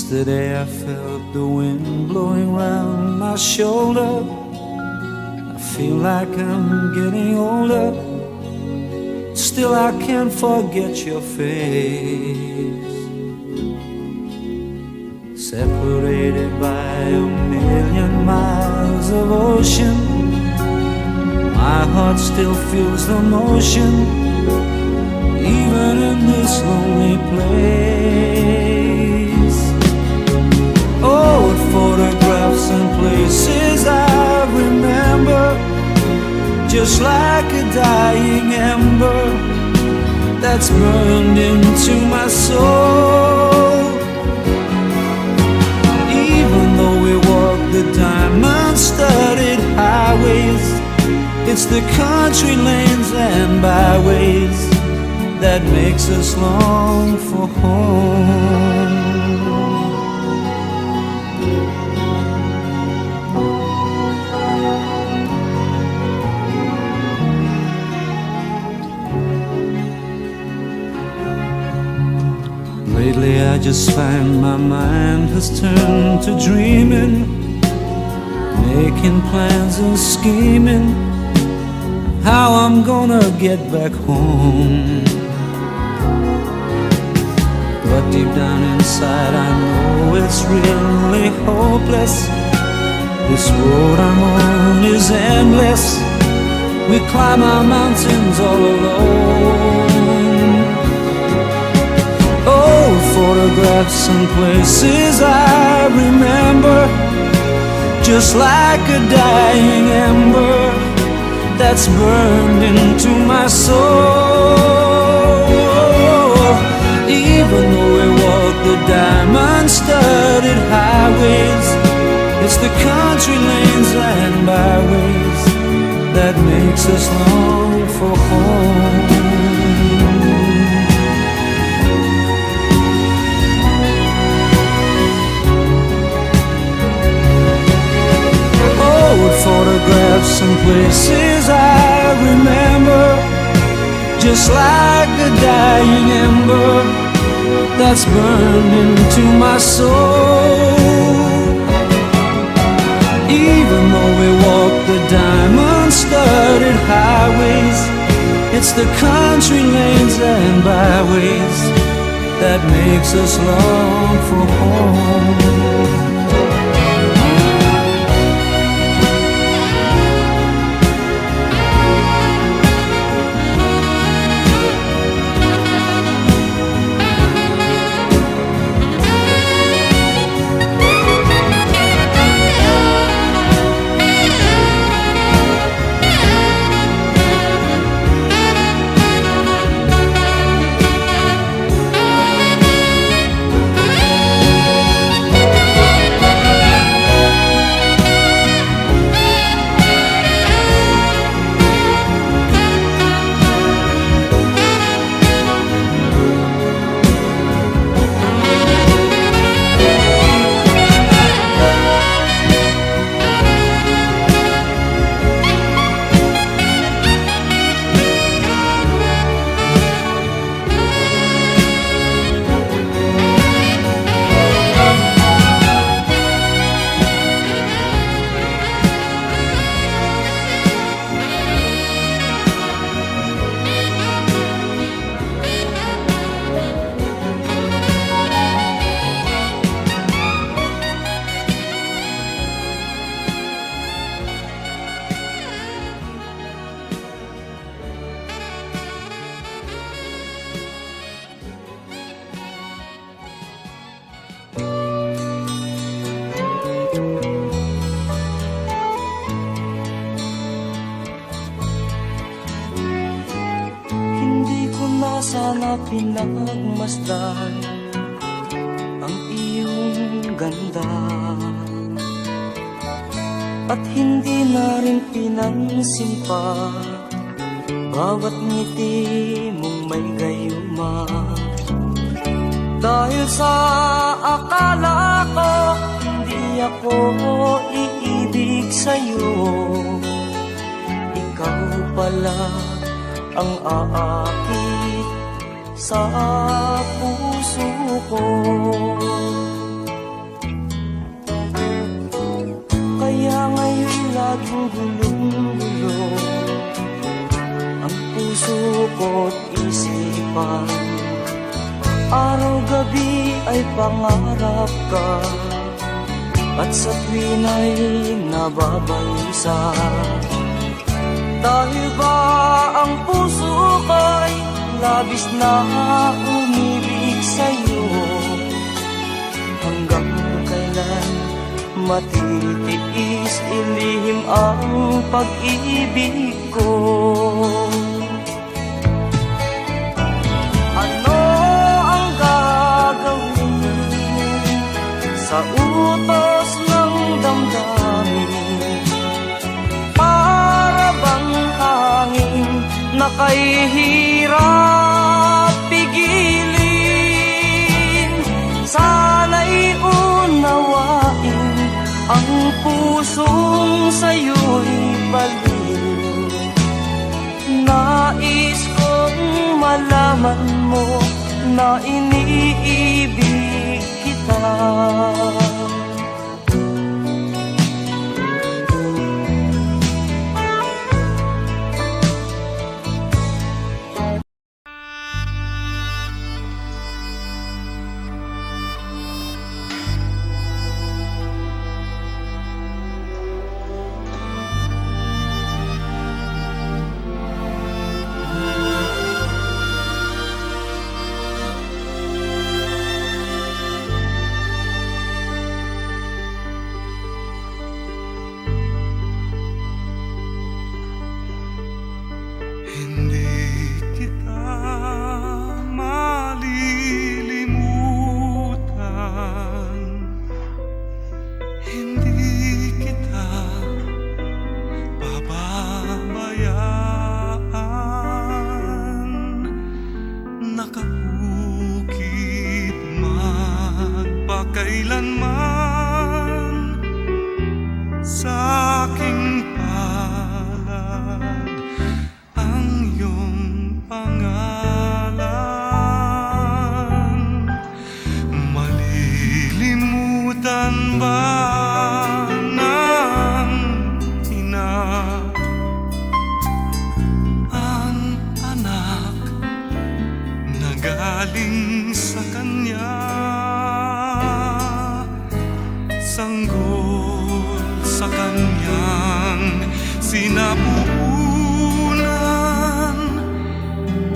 Yesterday I felt the wind blowing round my shoulder. I feel like I'm getting older. Still I can't forget your face. Separated by a million miles of ocean, my heart still feels the motion, even in this lonely place. Old photographs and places I remember, just like a dying ember that's burned into my soul. Even though we walk the diamond-studded highways, it's the country lanes and byways that makes us long for home. Lately I just find my mind has turned to dreaming, making plans and scheming how I'm gonna get back home. But deep down inside I know it's really hopeless. This road I'm on is endless. We climb our mountains all alone. Old photographs and places I remember, just like a dying ember that's burned into my soul. Even though we walk the diamond-studded highways, it's the country lanes and byways that makes us long for home. Old photographs and places I remember, just like a dying ember that's burned into my soul. Even though we walk the diamond-studded highways, it's the country lanes and byways that makes us long for home. Sana pinagmasdan ang iyong ganda, at hindi na rin pinansin pa bawat ngiti mong may gayuma. Dahil sa akala ko hindi ako iibig sa'yo, ikaw pala ang aakit sa puso ko. laging gulong-gulo ang puso ko't isipan. Araw-gabi ay pangarap ka, at sa tuwin ay nababalisa. Dahil ba ang puso ko'y labis na umibig sa'yo? Hanggang kailan matitiis ilihim ang pag-ibig ko? Ano ang gagawin sa utos ng damdamin? Para bang hangin na kay hirap pigilin? Sana'y unawain ang pusong sa'yo'y baliw. Nais kong malaman mo na iniibig kita. Kailanman sa aking palad ang iyong pangalan. Malilimutan ba ng ina ang anak na galing sa kanya? Sanggol sa kanyang sinapunan,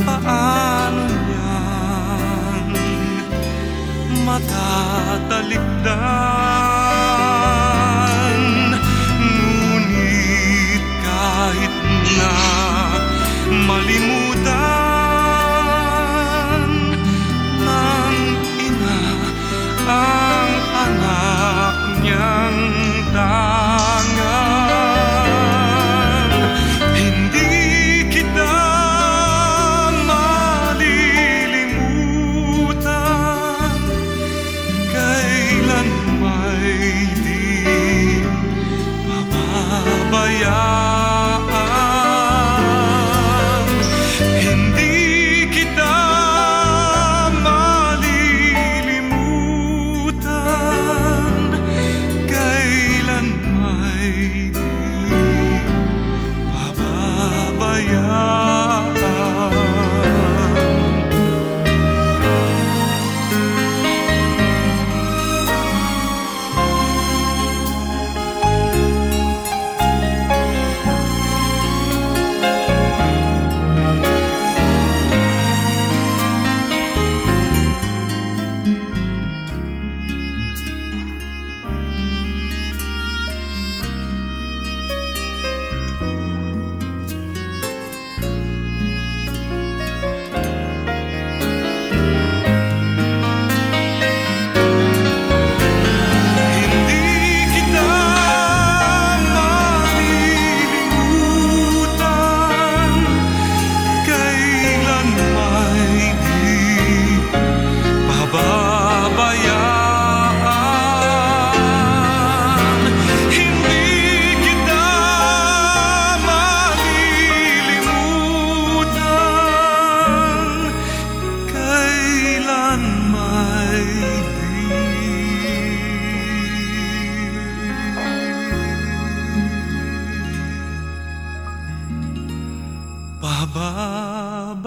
paano niyan matatalikdan? Ngunit kahit na malimutan pababayaan.